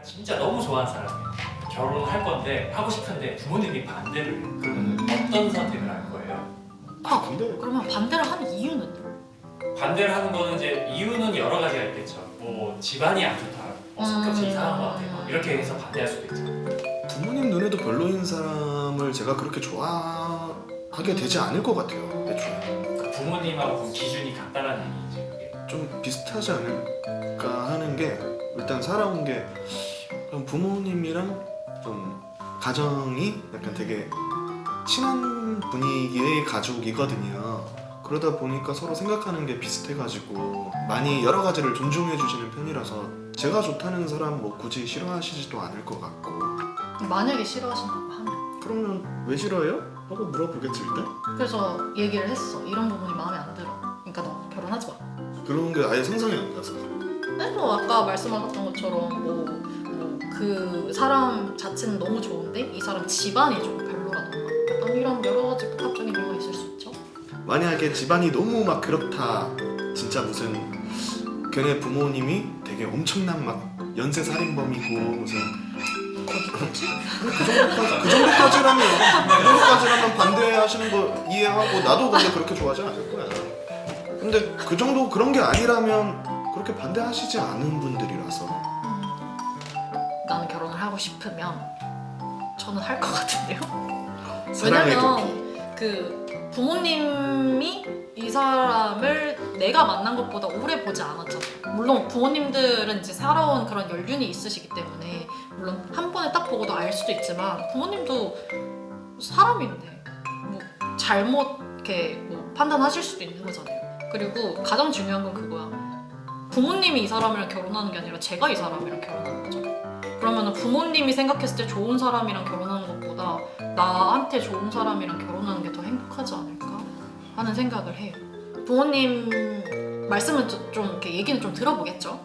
진짜 너무 좋아하는 사람이에요. 결혼할 건데 하고 싶은데 부모님이 반대를 해요. 그러면 어떤 선택을 할 거예요? 근데 그러면 반대를 하는 이유는? 반대를 하는 거는 이제 이유는 여러 가지가 있겠죠. 뭐 집안이 안 좋다, 성격이 이상한 것 같아, 이렇게 해서 반대할 수도 있죠. 부모님 눈에도 별로인 사람을 제가 그렇게 좋아하게 되지 않을 것 같아요. 애초에 그러니까 부모님하고 기준이 같다라는 얘기지 그게. 좀 비슷하지 않을까 하는 게 일단 살아온 게 그럼 부모님이랑 좀 가정이 약간 되게 친한 분위기의 가족이거든요. 그러다 보니까 서로 생각하는 게 비슷해가지고 많이 여러 가지를 존중해 주시는 편이라서 제가 좋다는 사람 뭐 굳이 싫어하시지도 않을 것 같고. 만약에 싫어하신다고 하면? 그러면 왜 싫어해요? 하고 물어보겠지 일단. 그래서 얘기를 했어. 이런 부분이 마음에 안 들어. 그러니까 너 결혼하지 마. 그런 게 아예 상상이 안 가서. 뭐 아까 말씀하셨던 것처럼 그 사람 자체는 너무 좋은데 이 사람 집안이 좀 별로라던가 약간 이런 여러 가지 복합적인 이유가 있을 수 있죠. 만약에 집안이 너무 막 그렇다, 진짜 무슨 걔네 부모님이 되게 엄청난 막 연쇄 살인범이고 무슨 거기까지? 그 정도까지라면 반대하시는 거 이해하고 나도 근데 그렇게 좋아하지 않을 거야. 근데 그 정도 그런 게 아니라면 그렇게 반대하시지 않은 분들이라서. 나는 결혼을 하고 싶으면 저는 할 것 같은데요. 사랑의 왜냐면 그 부모님이 이 사람을 내가 만난 것보다 오래 보지 않았잖아요. 물론 부모님들은 이제 살아온 그런 연륜이 있으시기 때문에 물론 한 번에 딱 보고도 알 수도 있지만 부모님도 사람인데 뭐 잘못 이렇게 뭐 판단하실 수도 있는 거잖아요. 그리고 가장 중요한 건 그거야. 부모님이 이 사람이랑 결혼하는 게 아니라 제가 이 사람이랑 결혼하는 거죠. 그러면 부모님이 생각했을 때 좋은 사람이랑 결혼하는 것보다 나한테 좋은 사람이랑 결혼하는 게 더 행복하지 않을까 하는 생각을 해요. 부모님 말씀은 좀 이렇게 얘기는 좀 들어보겠죠.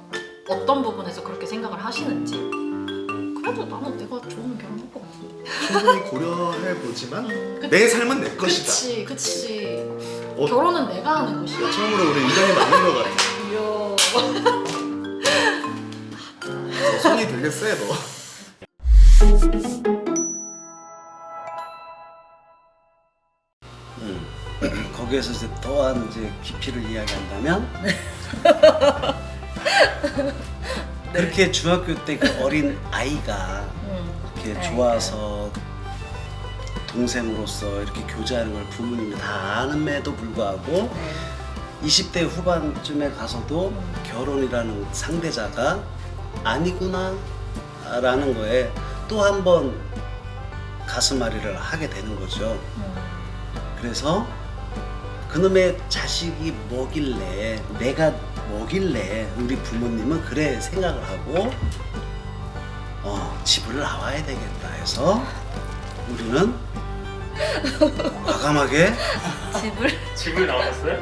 어떤 부분에서 그렇게 생각을 하시는지. 그래도 나는 내가 좋으면 결혼할 것 같은데. 충분히 고려해 보지만 그치. 내 삶은 내 것이다. 그치. 어. 결혼은 내가 하는 것이야. 처음으로 우리 의견이 맞는 것 같아. 이야. 손이 되게 세 너. 거기에서 이제 또한 이제 깊이를 이야기한다면 그렇게 중학교 때 그 어린 아이가 이렇게 좋아서 동생으로서 이렇게 교제하는 걸 부모님이 다 아는에도 불구하고 20대 후반쯤에 가서도 결혼이라는 상대자가 아니구나 라는 거에 또 한 번 가슴앓이를 하게 되는 거죠. 그래서 그놈의 자식이 뭐길래 내가 뭐길래 우리 부모님은 그래 생각을 하고 집을 나와야 되겠다 해서 우리는 과감하게 집을 나왔어요?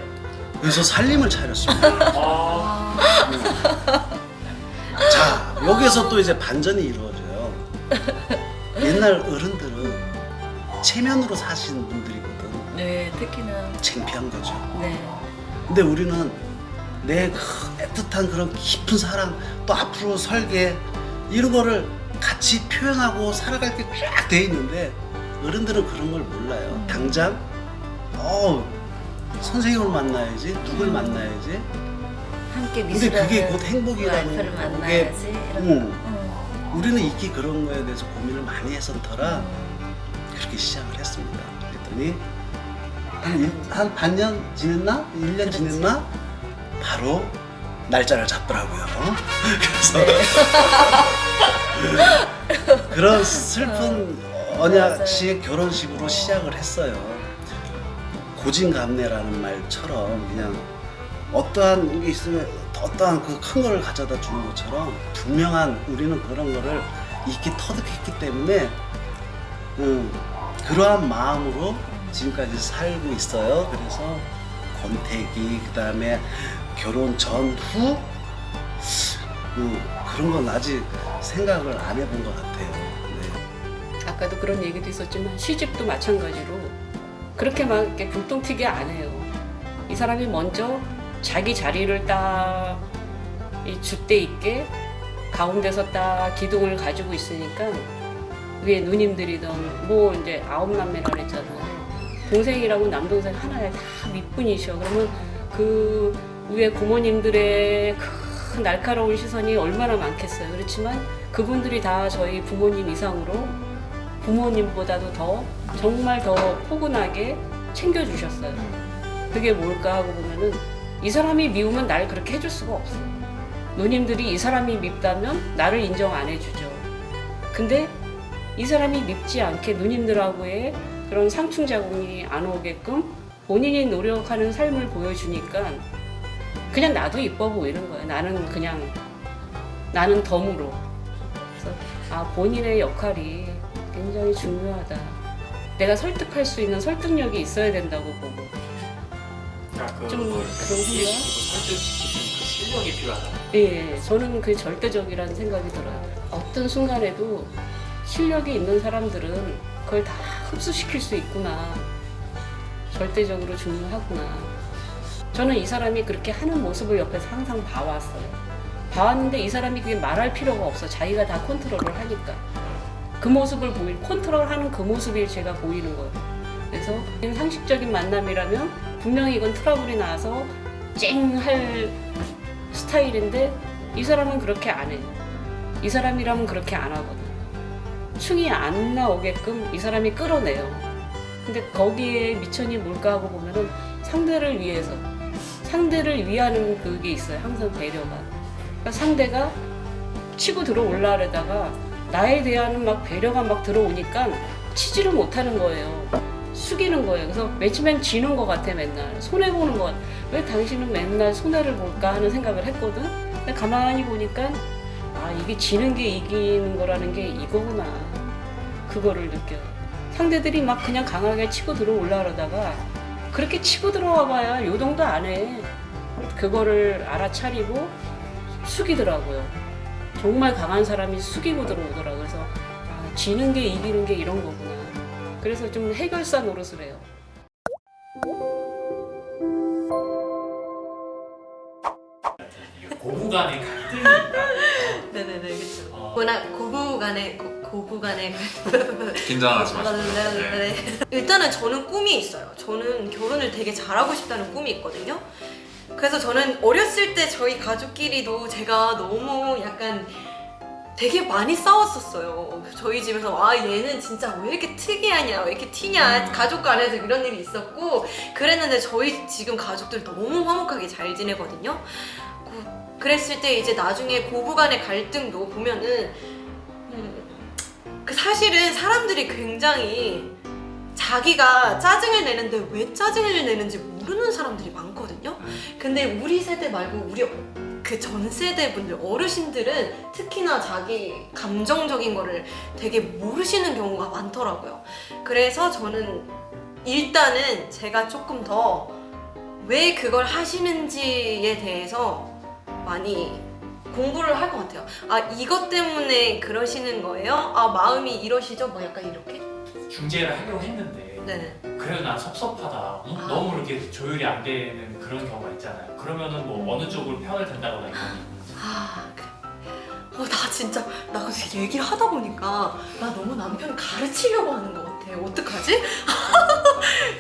그래서 살림을 차렸습니다. 아, 자, 여기서 또 이제 반전이 이루어져요. 옛날 어른들은 체면으로 사시는 분들이거든. 네, 특히나 창피한 거죠. 네. 근데 우리는 내 애틋한 그런 깊은 사랑, 또 앞으로 설계 이런 거를 같이 표현하고 살아갈 게 쫙 돼 있는데 어른들은 그런 걸 몰라요. 당장 선생님을 만나야지, 누굴 만나야지. 함께 근데 미술하는 그게 곧 행복이라는 와이프를 게 만나야지. 이런 우리는 익히 그런 거에 대해서 고민을 많이 해서 터라 그렇게 시작을 했습니다. 그랬더니 한 반년 지냈나? 1년 그렇지. 지냈나? 바로 날짜를 잡더라고요. 그래서 그런 슬픈 언약식 결혼식으로 시작을 했어요. 고진감래라는 말처럼 그냥 어떠한 게 있으면 어떠한 그 큰 거를 가져다 주는 것처럼 분명한 우리는 그런 거를 익히 터득했기 때문에 그러한 마음으로 지금까지 살고 있어요. 그래서 권태기 그다음에 결혼 전후 그런 건 아직 생각을 안 해본 것 같아요. 네. 아까도 그런 얘기도 있었지만 시집도 마찬가지로 그렇게 막 이렇게 불똥 튀게 안 해요. 이 사람이 먼저 자기 자리를 딱 이 줏대 있게 가운데서 딱 기둥을 가지고 있으니까 위에 누님들이든 뭐 이제 9남매라 그랬잖아요. 동생이라고 남동생 하나에 다 밑분이셔. 그러면 그 위에 고모님들의 그 날카로운 시선이 얼마나 많겠어요. 그렇지만 그분들이 다 저희 부모님 이상으로 부모님보다도 더 정말 더 포근하게 챙겨주셨어요. 그게 뭘까 하고 보면은 이 사람이 미우면 날 그렇게 해줄 수가 없어요. 누님들이 이 사람이 밉다면 나를 인정 안 해주죠. 근데 이 사람이 밉지 않게 누님들하고의 그런 상충작용이 안 오게끔 본인이 노력하는 삶을 보여주니까 그냥 나도 이뻐 보이는 거예요. 나는 덤으로. 그래서 본인의 역할이 굉장히 중요하다. 내가 설득할 수 있는 설득력이 있어야 된다고 보고. 그러니까 좀 그걸 그런 이해시키고 설득시키는 그 실력이 필요하다. 예, 저는 그게 절대적이라는 생각이 들어요. 어떤 순간에도 실력이 있는 사람들은 그걸 다 흡수시킬 수 있구나. 절대적으로 중요하구나. 저는 이 사람이 그렇게 하는 모습을 옆에서 항상 봐왔어요. 봐왔는데 이 사람이 그게 말할 필요가 없어. 자기가 다 컨트롤을 하니까. 그 모습을 컨트롤하는 그 모습이 제가 보이는 거예요. 그래서 상식적인 만남이라면 분명히 이건 트러블이 나서 쨍할 스타일인데 이 사람은 그렇게 안 해요. 이 사람이라면 그렇게 안 하거든. 충이 안 나오게끔 이 사람이 끌어내요. 근데 거기에 미천이 뭘까 하고 보면은 상대를 위해서, 상대를 위하는 그게 있어요. 항상 배려가. 그러니까 상대가 치고 들어올라려다가 나에 대한 막 배려가 막 들어오니까 치지를 못하는 거예요. 숙이는 거예요. 그래서 맨 지는 것 같아. 맨날 손해보는 것 같아. 왜 당신은 맨날 손해를 볼까 하는 생각을 했거든. 근데 가만히 보니까 이게 지는 게 이기는 거라는 게 이거구나. 그거를 느껴요. 상대들이 막 그냥 강하게 치고 들어올라려다가 그렇게 치고 들어와 봐야 요동도 안 해. 그거를 알아차리고 숙이더라고요. 정말 강한 사람이 숙이고 들어오더라고요. 그래서 지는 게 이기는 게 이런 거구나. 그래서 좀 해결사 노릇을 해요. 고부 간의 갈등이 있다. 네네네 그렇죠. 고부 간의 긴장하지 마시고. 네. 일단은 저는 꿈이 있어요. 저는 결혼을 되게 잘하고 싶다는 꿈이 있거든요. 그래서 저는 어렸을 때 저희 가족끼리도 제가 너무 약간 되게 많이 싸웠었어요. 저희 집에서 얘는 진짜 왜 이렇게 특이하냐, 왜 이렇게 튀냐, 가족 간에서 이런 일이 있었고 그랬는데 저희 지금 가족들 너무 화목하게 잘 지내거든요. 그랬을 때 이제 나중에 고부 간의 갈등도 보면은 사실은 사람들이 굉장히 자기가 짜증을 내는데 왜 짜증을 내는지 모르는 사람들이 많거든요. 근데 우리 세대 말고 우리 그 전 세대 분들, 어르신들은 특히나 자기 감정적인 거를 되게 모르시는 경우가 많더라고요. 그래서 저는 일단은 제가 조금 더 왜 그걸 하시는지에 대해서 많이 공부를 할 것 같아요. 이것 때문에 그러시는 거예요? 마음이 이러시죠? 뭐 약간 이렇게? 중재를 하려고 했는데 네네. 그래도 난 섭섭하다. 너무 이렇게 조율이 안 되는 그런 경우가 있잖아요. 그러면은 뭐 어느 쪽으로 편을 든다거나 이런. 그래. 나 진짜 나 근데 얘기를 하다 보니까 나 너무 남편 가르치려고 하는 것 같아. 어떡하지?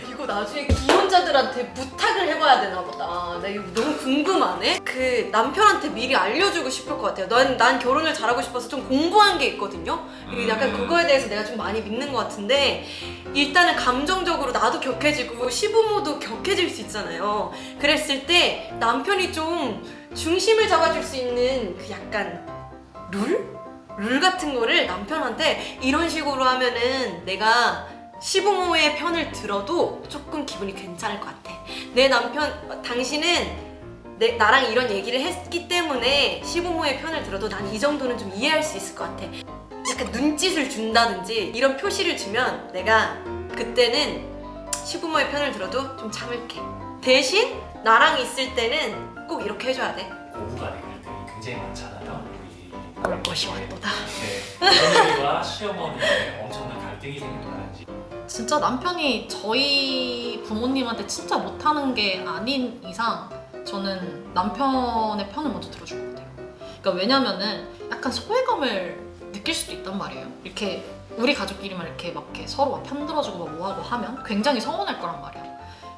이거 나중에 기혼자들한테 부탁을 해봐야 되나 보다. 나 이거 너무 궁금하네. 그 남편한테 미리 알려주고 싶을 것 같아요. 난 결혼을 잘하고 싶어서 좀 공부한 게 있거든요. 약간 그거에 대해서 내가 좀 많이 믿는 것 같은데 일단은 감정적으로 나도 격해지고 시부모도 격해질 수 있잖아요. 그랬을 때 남편이 좀 중심을 잡아줄 수 있는 그 약간 룰 같은 거를 남편한테 이런 식으로 하면은 내가 시부모의 편을 들어도 조금 기분이 괜찮을 것 같아. 내 남편, 당신은 나랑 이런 얘기를 했기 때문에 시부모의 편을 들어도 난 이 정도는 좀 이해할 수 있을 것 같아. 약간 눈짓을 준다든지 이런 표시를 주면 내가 그때는 시부모의 편을 들어도 좀 참을게. 대신 나랑 있을 때는 꼭 이렇게 해줘야 돼. 고부 간의 갈등이 굉장히 많잖아요. 올 것이 왔도다. 네. 며느리와 시어머니 간에 엄청난 갈등이 생긴다든지. 진짜 남편이 저희 부모님한테 진짜 못하는 게 아닌 이상 저는 남편의 편을 먼저 들어줄 것 같아요. 그러니까 왜냐면은 약간 소외감을 느낄 수도 있단 말이에요. 이렇게 우리 가족끼리만 이렇게 막 이렇게 서로 막 편들어주고 막 뭐하고 하면 굉장히 서운할 거란 말이야.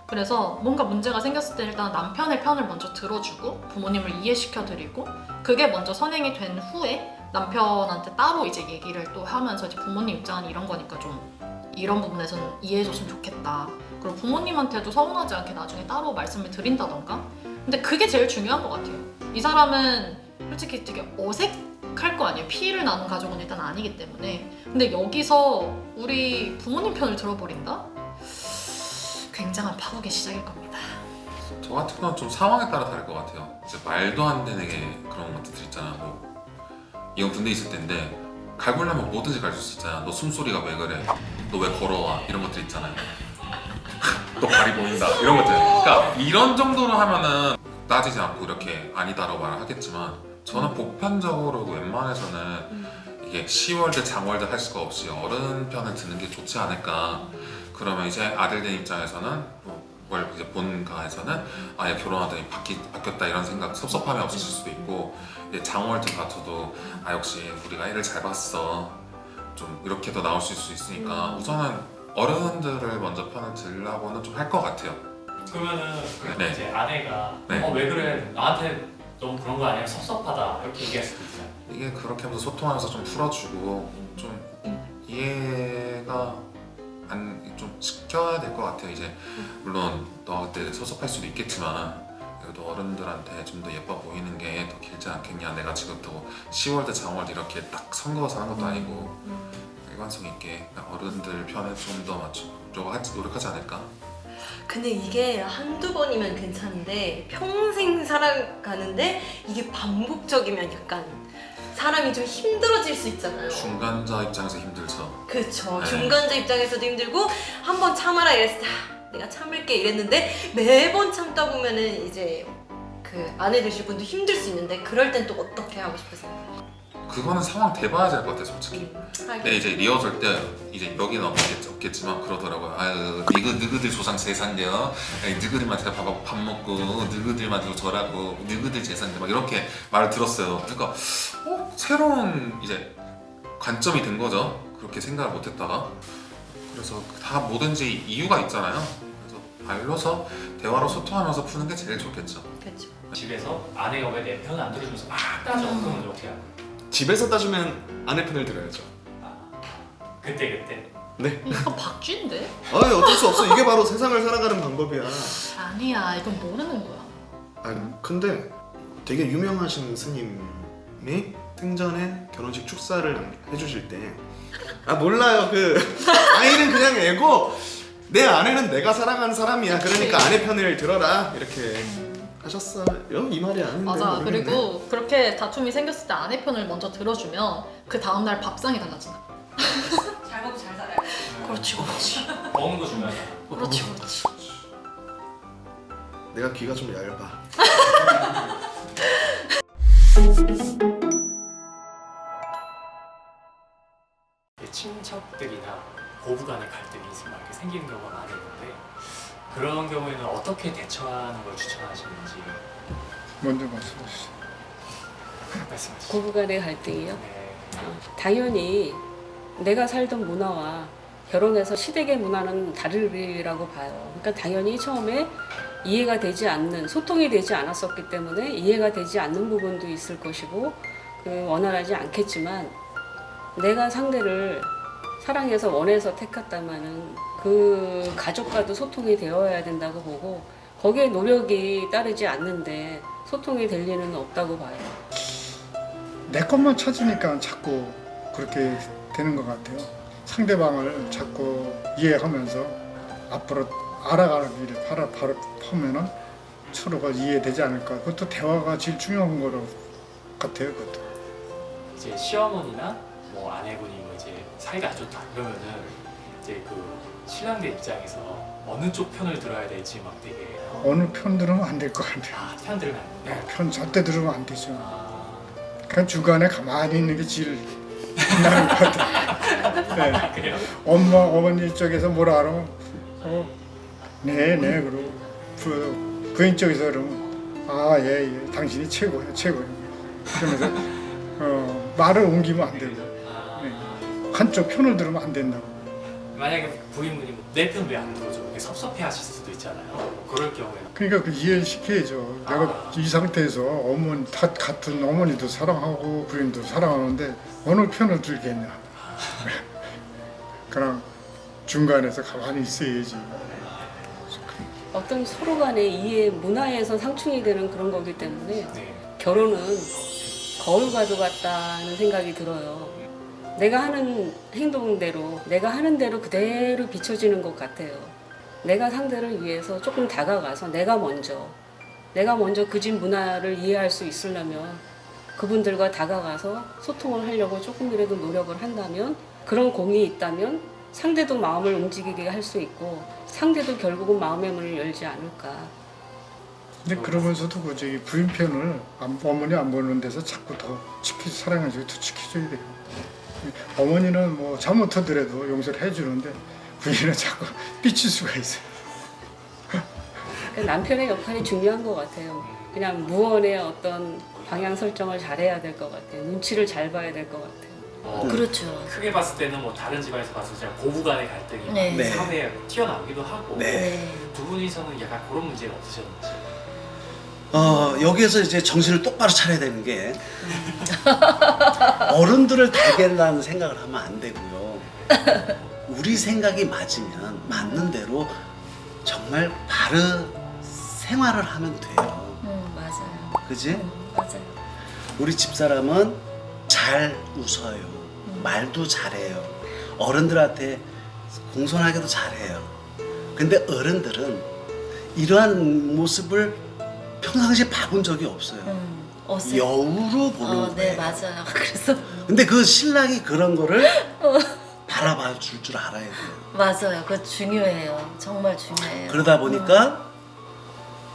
그래서 뭔가 문제가 생겼을 때 일단 남편의 편을 먼저 들어주고 부모님을 이해시켜드리고 그게 먼저 선행이 된 후에 남편한테 따로 이제 얘기를 또 하면서 이제 부모님 입장은 이런 거니까 좀 이런 부분에서는 이해해줬으면 좋겠다. 그리고 부모님한테도 서운하지 않게 나중에 따로 말씀을 드린다던가. 근데 그게 제일 중요한 것 같아요. 이 사람은 솔직히 되게 어색할 거 아니에요. 피해를 나는 가족은 일단 아니기 때문에. 근데 여기서 우리 부모님 편을 들어버린다? 굉장한 파국의 시작일 겁니다. 저 같은 건 좀 상황에 따라 다를 것 같아요. 이제 말도 안 되는 게 그런 것들 있잖아. 뭐 이건 군대 있을 때인데 갈구려면 뭐든지 갈 수 있잖아. 너 숨소리가 왜 그래? 너 왜 걸어와? 이런 것들 있잖아요. 너 발이 보인다 이런 것들. 그러니까 이런 정도로 하면은 따지지 않고 이렇게 아니다라고 말을 하겠지만 저는 보편적으로 웬만해서는 이게 시월드 장월드 할 수가 없이 어른 편을 드는 게 좋지 않을까. 그러면 이제 아들된 입장에서는 뭘 이제 본가에서는 아예 결혼하더니 바뀌었다 이런 생각 섭섭함이 없으실 수도 있고 이제 장월드 같아도 아 역시 우리가 애를 잘 봤어 좀 이렇게도 나올 수 있으니까 우선은 어른들을 먼저 편을 들라고는 좀 할 것 같아요. 그러면은 네. 이제 아내가 네. 왜 그래 나한테 너무 그런 거 아니야 섭섭하다 이렇게 얘기할 수도 있어요. 이게 그렇게 하면서 소통하면서 좀 풀어주고 좀 이해가 좀 시켜야 될 것 같아요. 이제 물론 너 그때 섭섭할 수도 있겠지만 그래도 어른들한테 좀 더 예뻐 보이는 게 더 길지 않겠냐. 내가 지금 또 10월드 장월드 이렇게 딱 선거서 하는 것도 아니고 일관성 있게 어른들 편에 좀 더 맞추려고 노력하지 않을까. 근데 이게 한두 번이면 괜찮은데 평생 살아가는데 이게 반복적이면 약간 사람이 좀 힘들어질 수 있잖아요. 중간자 입장에서 힘들죠. 그쵸. 네. 중간자 입장에서도 힘들고 한 번 참아라 이랬을 때 내가 참을게 이랬는데 매번 참다 보면은 이제 그 아내 되실 분도 힘들 수 있는데 그럴 땐 또 어떻게 하고 싶으세요? 그거는 상황 돼봐야 될 것 같아요, 솔직히. 근데 이제 리허설 때 이제 여기는 없겠지만 그러더라고요. 아유, 너희들 조상 재산이요. 너희들만 밥 먹고, 너희들만 저라고, 너희들 재산인데 막 이렇게 말을 들었어요. 그러니까 새로운 이제 관점이 된 거죠. 그렇게 생각을 못했다가. 그래서 다 뭐든지 이유가 있잖아요. 그래서 발로서 대화로 소통하면서 푸는 게 제일 좋겠죠. 그렇죠. 집에서 아내가 왜 내 편을 안 들어주면서 막 따져. 그러면 어떻게 하는 거예요? 집에서 따지면 아내 편을 들어야죠. 그때 네. 약간 박쥐인데? 아니 어쩔 수 없어. 이게 바로 세상을 살아가는 방법이야. 아니야, 이건 모르는 거야. 아 근데 되게 유명하신 스님이 생전에 결혼식 축사를 해주실 때 몰라요. 그 아이는 그냥 애고 내 아내는 내가 사랑하는 사람이야. 그러니까 아내 편을 들어라 이렇게 하셨어요. 이 말이 아닌데. 맞아. 모르겠네. 그리고 그렇게 다툼이 생겼을 때 아내 편을 먼저 들어주면 그 다음날 밥상이 달라진다. 잘 먹고 잘 살아요. 그렇지, 그렇지. 먹는 거 중요하잖아. 그렇지, 그렇지. 내가 귀가 좀 얇아. 친척들이나 고부간의 갈등이 막 이렇게 생기는 경우가 많이 있는데 그런 경우에는 어떻게 대처하는 걸 추천하시는지 먼저 말씀하시죠. 말씀하시죠. 고부간의 갈등이요? 네. 당연히 내가 살던 문화와 결혼해서 시댁의 문화는 다르리라고 봐요. 그러니까 당연히 처음에 이해가 되지 않는, 소통이 되지 않았었기 때문에 이해가 되지 않는 부분도 있을 것이고 원활하지 않겠지만 내가 상대를 사랑해서 원해서 택했다면은 그 가족과도 소통이 되어야 된다고 보고 거기에 노력이 따르지 않는데 소통이 될 리는 없다고 봐요. 내 것만 찾으니까 자꾸 그렇게 되는 것 같아요. 상대방을 자꾸 이해하면서 앞으로 알아가기를 바로 하면은 서로가 이해되지 않을까. 그것도 대화가 제일 중요한 거로 같아요. 그것도. 이제 시어머니나 뭐 아내분이 뭐 이제 사이가 안 좋다 그러면은 이제 그 신랑들 입장에서 어느 쪽 편을 들어야 될지 막 되게 어느 편 들으면 안 될 것 같아요. 편 들으면 안 네, 된다. 편 절대 들으면 안 되죠. 아, 그냥 주간에 가만히 있는 게 제일 나은 것 같아요. 네. 그래요? 어머니 쪽에서 뭐라 하면 네 그러고 부인 쪽에서 그러면 예 당신이 최고예요. 그러면서 말을 옮기면 안 되고 아, 한쪽 편을 들으면 안 된다고. 만약에 부인분이 내 편 왜 안 들어줘? 이렇게 섭섭해하실 수도 있잖아요. 그럴 경우에 그러니까 그 이해를 시켜야죠. 내가 이 상태에서 어머니 다 같은 어머니도 사랑하고 부인도 사랑하는데 어느 편을 들겠냐. 그냥 중간에서 가만히 있어야지. 어떤 서로 간의 이해 문화에서 상충이 되는 그런 거기 때문에 네. 결혼은 거울과도 같다는 생각이 들어요. 내가 하는 행동대로, 내가 하는 대로 그대로 비춰지는 것 같아요. 내가 상대를 위해서 조금 다가가서 내가 먼저 그 집 문화를 이해할 수 있으려면 그분들과 다가가서 소통을 하려고 조금이라도 노력을 한다면, 그런 공이 있다면 상대도 마음을 움직이게 할 수 있고 상대도 결국은 마음의 문을 열지 않을까. 근데 그러면서도 그 저기 부인 편을 어머니 안 보는 데서 자꾸 더 사랑해주고 더 지켜줘야 돼요. 어머니는 뭐 잘못하더라도 용서를 해주는데 부인은 자꾸 삐칠 수가 있어요. 남편의 역할이 중요한 것 같아요. 그냥 무언의 어떤 방향 설정을 잘해야 될 것 같아요. 눈치를 잘 봐야 될 것 같아요. 그렇죠. 크게 봤을 때는 뭐 다른 집안에서 봤을 때 고부간의 갈등이 네. 네. 사회에 튀어나오기도 하고 네. 두 분이서는 약간 그런 문제가 없으셨는지. 여기에서 이제 정신을 똑바로 차려야 되는 게 어른들을 달걀라는 생각을 하면 안 되고요. 우리 생각이 맞는 대로 정말 바른 생활을 하면 돼요. 맞아요. 그지? 맞아요. 우리 집사람은 잘 웃어요. 말도 잘해요. 어른들한테 공손하게도 잘해요. 근데 어른들은 이러한 모습을 평상시에 봐본 적이 없어요. 어색. 여우로 보는 네, 거예요. 맞아요. 그래서 근데 그 신랑이 그런 거를 바라봐 줄 알아야 돼요. 맞아요. 그거 중요해요. 정말 중요해요. 그러다 보니까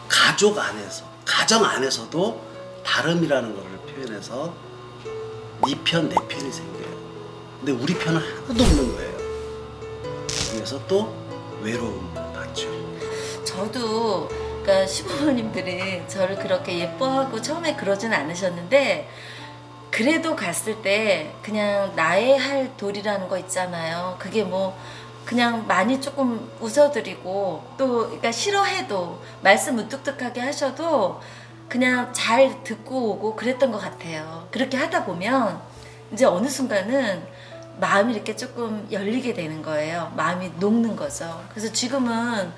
가족 안에서, 가정 안에서도 다름이라는 거를 표현해서 네 편, 내 편이 생겨요. 근데 우리 편은 하나도 없는 거예요. 그래서 또 외로움을 받죠. 저도 그러니까 시부모님들이 저를 그렇게 예뻐하고 처음에 그러진 않으셨는데 그래도 갔을 때 그냥 나의 할 도리라는 거 있잖아요. 그게 뭐 그냥 많이 조금 웃어드리고 또 그러니까 싫어해도 말씀 무뚝뚝하게 하셔도 그냥 잘 듣고 오고 그랬던 것 같아요. 그렇게 하다 보면 이제 어느 순간은 마음이 이렇게 조금 열리게 되는 거예요. 마음이 녹는 거죠. 그래서 지금은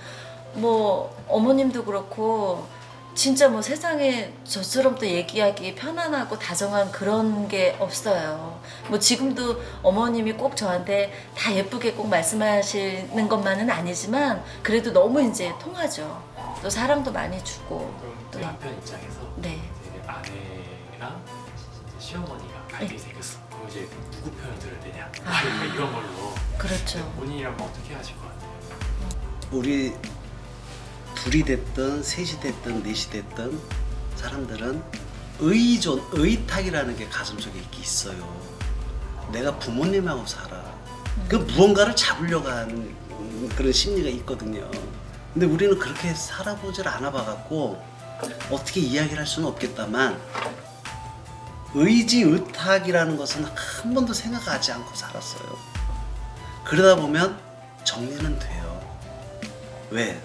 뭐 어머님도 그렇고 진짜 뭐 세상에 저처럼 또 얘기하기 편안하고 다정한 그런 게 없어요. 뭐 지금도 어머님이 꼭 저한테 다 예쁘게 꼭 말씀하시는 것만은 아니지만 그래도 너무 이제 통하죠. 또 사랑도 많이 주고. 그럼 또 남편 입장에서 네. 이제 아내랑 이제 시어머니가 갈등이 생겼어. 그럼 이제 누구 편을 들어야 되냐? 이런 걸로 그렇죠. 본인이라면 어떻게 하실 것 같아요? 우리 둘이 됐든 셋이 됐든 넷이 됐든 사람들은 의탁이라는 게 가슴속에 이렇게 있어요. 내가 부모님하고 살아. 그 무언가를 잡으려고 하는 그런 심리가 있거든요. 근데 우리는 그렇게 살아보질 않아봐갖고 어떻게 이야기를 할 수는 없겠다만 의탁이라는 것은 한 번도 생각하지 않고 살았어요. 그러다 보면 정리는 돼요. 왜?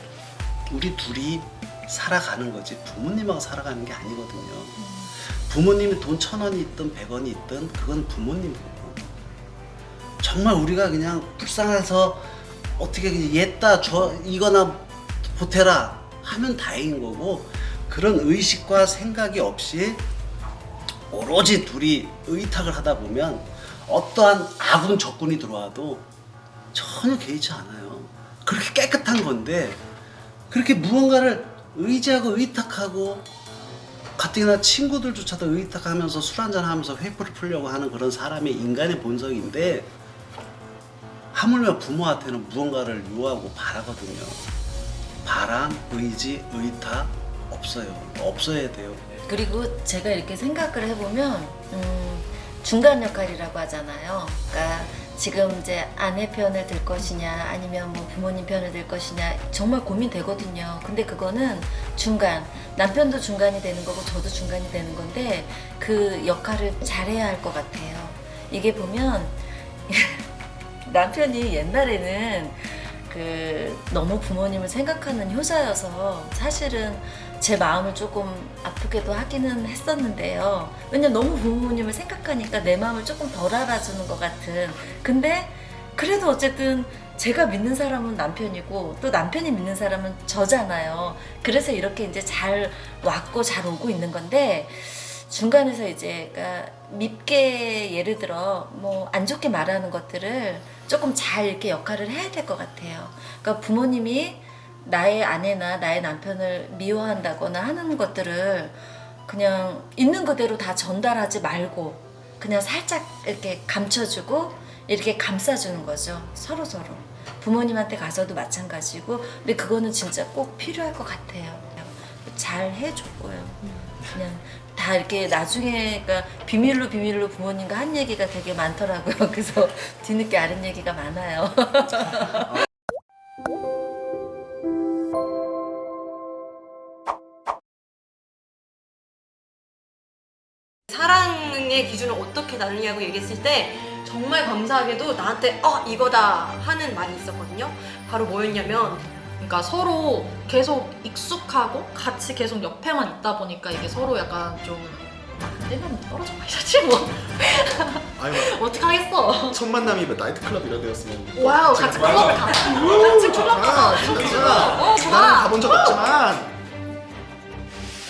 우리 둘이 살아가는 거지 부모님하고 살아가는 게 아니거든요. 부모님이 돈 1,000원이 있든 100원이 있든 그건 부모님 거고 정말 우리가 그냥 불쌍해서 어떻게 그냥 얘다 줘 이거나 보태라 하면 다행인 거고 그런 의식과 생각이 없이 오로지 둘이 의탁을 하다 보면 어떠한 아군 적군이 들어와도 전혀 개의치 않아요. 그렇게 깨끗한 건데 그렇게 무언가를 의지하고 의탁하고 가뜩이나 친구들조차도 의탁하면서 술 한잔하면서 회포를 풀려고 하는 그런 사람의 인간의 본성인데 하물며 부모한테는 무언가를 요하고 바라거든요. 바람, 의지, 의탁 없어요. 없어야 돼요. 그리고 제가 이렇게 생각을 해보면 중간 역할이라고 하잖아요. 그러니까 지금 이제 아내 편을 들 것이냐 아니면 뭐 부모님 편을 들 것이냐 정말 고민되거든요. 근데 그거는 중간, 남편도 중간이 되는 거고 저도 중간이 되는 건데 그 역할을 잘해야 할 것 같아요. 이게 보면 남편이 옛날에는 너무 부모님을 생각하는 효자여서 사실은 제 마음을 조금 아프게도 하기는 했었는데요. 왜냐면 너무 부모님을 생각하니까 내 마음을 조금 덜 알아주는 것 같은. 근데 그래도 어쨌든 제가 믿는 사람은 남편이고 또 남편이 믿는 사람은 저잖아요. 그래서 이렇게 이제 잘 왔고 잘 오고 있는 건데 중간에서 이제 그러니까 밉게 예를 들어 뭐 안 좋게 말하는 것들을 조금 잘 이렇게 역할을 해야 될 것 같아요. 그러니까 부모님이 나의 아내나 나의 남편을 미워한다거나 하는 것들을 그냥 있는 그대로 다 전달하지 말고 그냥 살짝 이렇게 감춰주고 이렇게 감싸주는 거죠. 서로서로. 부모님한테 가서도 마찬가지고 근데 그거는 진짜 꼭 필요할 것 같아요. 잘 해줬고요. 그냥 다 이렇게 나중에 그러니까 비밀로 부모님과 한 얘기가 되게 많더라고요. 그래서 뒤늦게 아는 얘기가 많아요. 사랑의 기준을 어떻게 나누냐고 얘기했을 때 정말 감사하게도 나한테 이거다 하는 말이 있었거든요. 바로 뭐였냐면 그러니까 서로 계속 익숙하고 같이 계속 옆에만 있다 보니까 이게 서로 약간 좀 안 되면 떨어져 마셔지 뭐. 아니 어떻게 하겠어. 첫 만남이 뭐 나이트클럽 이런 데였으면 와우 같이 클럽을 가. 같이 클럽 가서 진짜 나는 가본 적 없지만